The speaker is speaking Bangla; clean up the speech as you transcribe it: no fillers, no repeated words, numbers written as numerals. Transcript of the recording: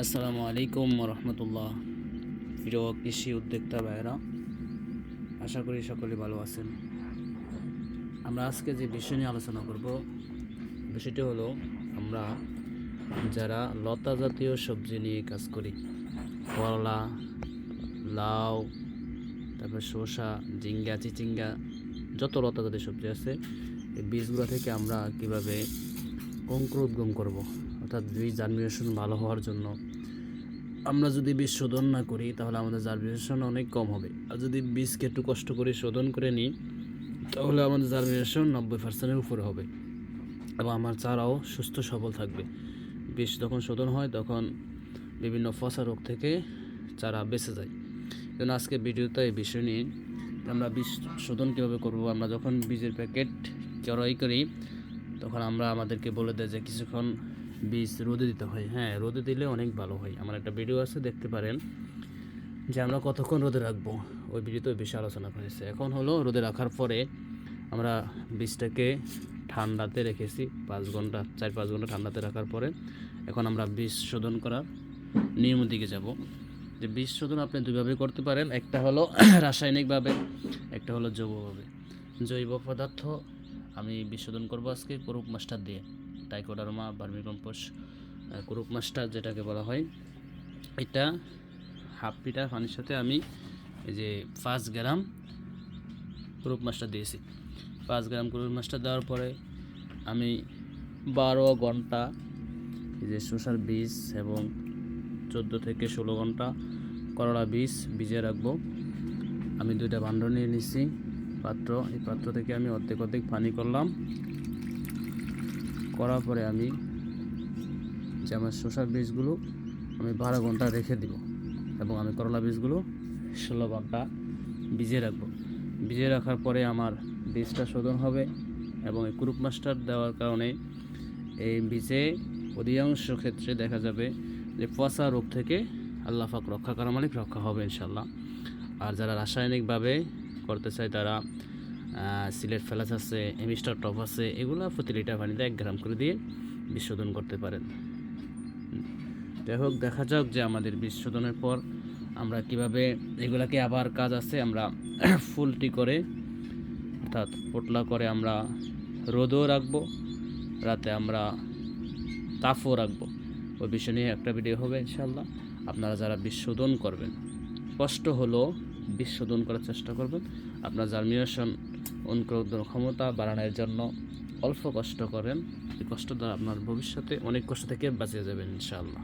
আসসালামু আলাইকুম রহমতুল্লাহ। প্রিয় কৃষি উদ্যোক্তা ভাইয়েরা, আশা করি সকলে ভালো আছেন। আমরা আজকে যে বিষয় নিয়ে আলোচনা করব, বিষয়টি হলো আমরা যারা লতা জাতীয় সবজি নিয়ে কাজ করি, করলা, লাউ, তারপর শসা, ঝিঙ্গা, চিচিঙ্গা, যত লতা জাতীয় সবজি আছে, এই বীজগুলো থেকে আমরা কিভাবে অঙ্কুরোদ্গম করব, অর্থাৎ বীজ জার্মিনেশন ভালো হওয়ার জন্য আমরা যদি বীজ শোধন না করি তাহলে আমাদের জার্মিনেশন অনেক কম হবে। আর যদি বীজকে একটু কষ্ট করে শোধন করে নিই তাহলে আমাদের জার্মিনেশন 90%-এর উপরে হবে এবং আমার চারাও সুস্থ সবল থাকবে। বীজ যখন শোধন হয় তখন বিভিন্ন ফসা রোগ থেকে চারা বেঁচে যায়। যেন আজকে ভিডিওতে এই বিষয় নিয়ে আমরা বীজ শোধন কীভাবে করব। আমরা যখন বীজের প্যাকেট ক্রয় করি তখন আমরা আমাদেরকে বলে দেয় যে কিছুক্ষণ বীজ রোদে দিতে হয়। হ্যাঁ, রোদে দিলে অনেক ভালো হয়। আমার একটা ভিডিও আছে, দেখতে পারেন, যে আমরা কতক্ষণ রোদে রাখবো। ওই ভিডিওতে বেশি আলোচনা করেছে। এখন হলো রোদে রাখার পরে আমরা বীজটাকে ঠান্ডাতে রেখেছি 4-5 ঘন্টা ঠান্ডাতে রাখার পরে এখন আমরা বীজ শোধন করার নিয়মের দিকে যাব। যে বীজ শোধন আপনি দুইভাবে করতে পারেন, একটা হলো রাসায়নিকভাবে, একটা হলো জৈবভাবে। জৈব পদার্থ আমি বীজ শোধন করবো আজকে কোরুক মাস্টার দিয়ে, ট্রাইকোডার্মা ভার্মিকম্পোস্ট কোরুক মাস্টার যেটাকে বলা হয়। এটা হাফ লিটার পানির সাথে আমি এই যে 5 গ্রাম কোরুক মাস্টার দিয়েছি। 5 গ্রাম কোরুক মাস্টার দেওয়ার পরে আমি 12 ঘন্টা এই যে শসার বীজ এবং 14 থেকে 16 ঘন্টা করলা বীজ ভিজিয়ে রাখবো। আমি 2টা ভাণ্ড নিয়ে নিছি পাত্র। এই পাত্র থেকে আমি অর্ধেক পানি করলাম। করার পরে আমি যে আমার শসার বীজগুলো আমি 12 ঘন্টা রেখে দিব এবং আমি করলা বীজগুলো 16 ঘন্টা ভিজিয়ে রাখবো। ভিজিয়ে রাখার পরে আমার বীজটা শোধন হবে এবং এই কোরুক মাস্টার দেওয়ার কারণে এই বীজে অধিকাংশ ক্ষেত্রে দেখা যাবে যে পচা রোগ থেকে আল্লাহ পাক রক্ষা করা মালিক রক্ষা হবে ইনশাল্লাহ। আর যারা রাসায়নিকভাবে করতে চায় তারা সিলেট ফেলাস আছে, এমিস্টার টপ আছে, এগুলো প্রতি লিটার পানিতে 1 গ্রাম করে দিয়ে বীজ শোধন করতে পারেন। যাই হোক, দেখা যাক যে আমাদের বীজ শোধনের পর আমরা কিভাবে এগুলাকে আবার কাজ আছে আমরা ফুলটি করে অর্থাৎ পোটলা করে আমরা রোদও রাখবো, রাতে আমরা তাপও রাখবো। ওই বিষয় নিয়ে একটা ভিডিও হবে ইনশাল্লাহ। আপনারা যারা বীজ শোধন করবেন, কষ্ট হলো বীজ শোধন করার চেষ্টা করবেন। আপনার জার্মিনেশন অঙ্কুরোদ্গম ক্ষমতা বাড়ানোর জন্য অল্প কষ্ট করেন। এই কষ্ট দ্বারা আপনার ভবিষ্যতে অনেক কষ্ট থেকে বাঁচিয়ে যাবেন ইনশাআল্লাহ।